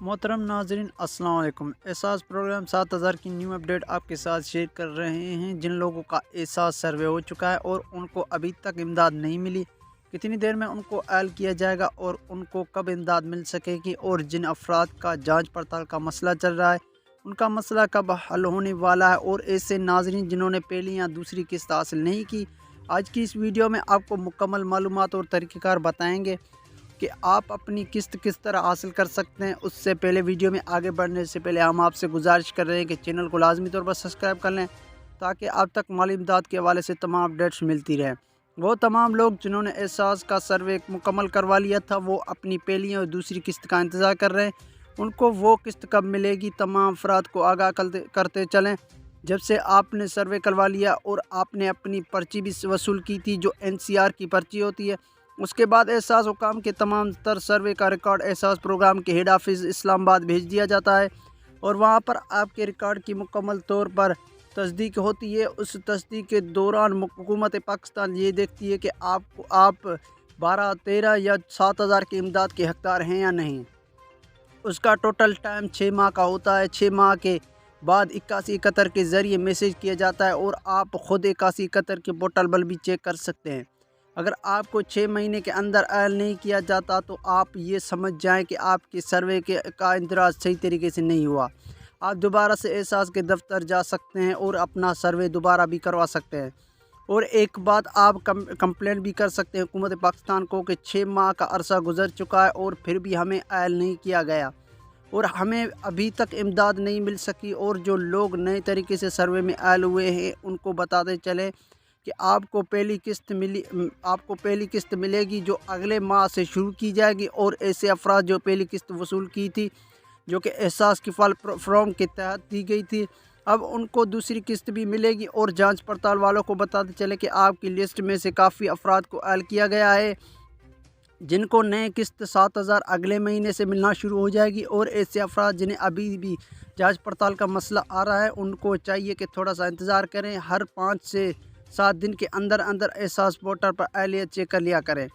मोहतरम नाजरीन अस्सलाम वालेकुम। एहसास प्रोग्राम 7000 की न्यू अपडेट आपके साथ शेयर कर रहे हैं। जिन लोगों का एहसास सर्वे हो चुका है और उनको अभी तक इमदाद नहीं मिली, कितनी देर में उनको ऐल किया जाएगा और उनको कब इमदाद मिल सकेगी, और जिन अफराद का जांच पड़ताल का मसला चल रहा है उनका मसला कब हल होने वाला है, और ऐसे नाजरीन जिन्होंने पहली या दूसरी किस्त हासिल नहीं की, आज की इस वीडियो में आपको मुकम्मल मालूमात और तरीक़ेकार बताएंगे कि आप अपनी किस्त किस तरह हासिल कर सकते हैं। उससे पहले वीडियो में आगे बढ़ने से पहले हम आपसे गुजारिश कर रहे हैं कि चैनल को लाजमी तौर पर सब्सक्राइब कर लें, ताकि आप तक माली इमदाद के हवाले से तमाम अपडेट्स मिलती रहें। वो तमाम लोग जिन्होंने एहसास का सर्वे मुकम्मल करवा लिया था, वो अपनी पहली और दूसरी किस्त का इंतज़ार कर रहे हैं। उनको वो किस्त कब मिलेगी, तमाम अफराद को आगाह करते चलें। जब से आपने सर्वे करवा लिया और आपने अपनी पर्ची भी वसूल की थी, जो NCR की पर्ची होती है, उसके बाद एहसास हुकाम के तमाम तर सर्वे का रिकॉर्ड एहसास प्रोग्राम के हेड ऑफिस इस्लामाबाद भेज दिया जाता है, और वहां पर आपके रिकॉर्ड की मुकम्मल तौर पर तस्दीक होती है। उस तस्दीक के दौरान हुकूमत पाकिस्तान ये देखती है कि आप 12, 13 या 7000 की इमदाद के हकदार हैं या नहीं। उसका टोटल टाइम 6 माह का होता है। 6 माह के बाद 8171 के ज़रिए मैसेज किया जाता है, और आप ख़ुद 8171 के पोर्टल पर भी चेक कर सकते हैं। अगर आपको 6 महीने के अंदर ऐल नहीं किया जाता तो आप ये समझ जाएं कि आपके सर्वे का इंदराज सही तरीके से नहीं हुआ। आप दोबारा से एहसास के दफ्तर जा सकते हैं और अपना सर्वे दोबारा भी करवा सकते हैं। और एक बात, आप कंप्लेंट भी कर सकते हैं हुकूमत पाकिस्तान को कि 6 माह का अरसा गुजर चुका है और फिर भी हमें ऐल नहीं किया गया और हमें अभी तक इमदाद नहीं मिल सकी। और जो लोग नए तरीके से सर्वे में ऐल हुए हैं उनको बताते चलें कि आपको पहली किस्त मिलेगी, जो अगले माह से शुरू की जाएगी। और ऐसे अफराद जो पहली किस्त वसूल की थी, जो कि एहसास किफ़ाल फ्रॉम के तहत दी गई थी, अब उनको दूसरी किस्त भी मिलेगी। और जांच पड़ताल वालों को बताते चले कि आपकी लिस्ट में से काफ़ी अफराद को ऐल किया गया है, जिनको नए किस्त 7000 अगले महीने से मिलना शुरू हो जाएगी। और ऐसे अफराद जिन्हें अभी भी जांच पड़ताल का मसला आ रहा है, उनको चाहिए कि थोड़ा सा इंतज़ार करें। हर 5 से 7 दिन के अंदर अंदर एहसास पोर्टल पर एहलियत चेक कर लिया करें।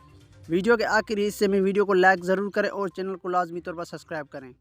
वीडियो के आखिरी हिस्से में वीडियो को लाइक ज़रूर करें और चैनल को लाजमी तौर पर सब्सक्राइब करें।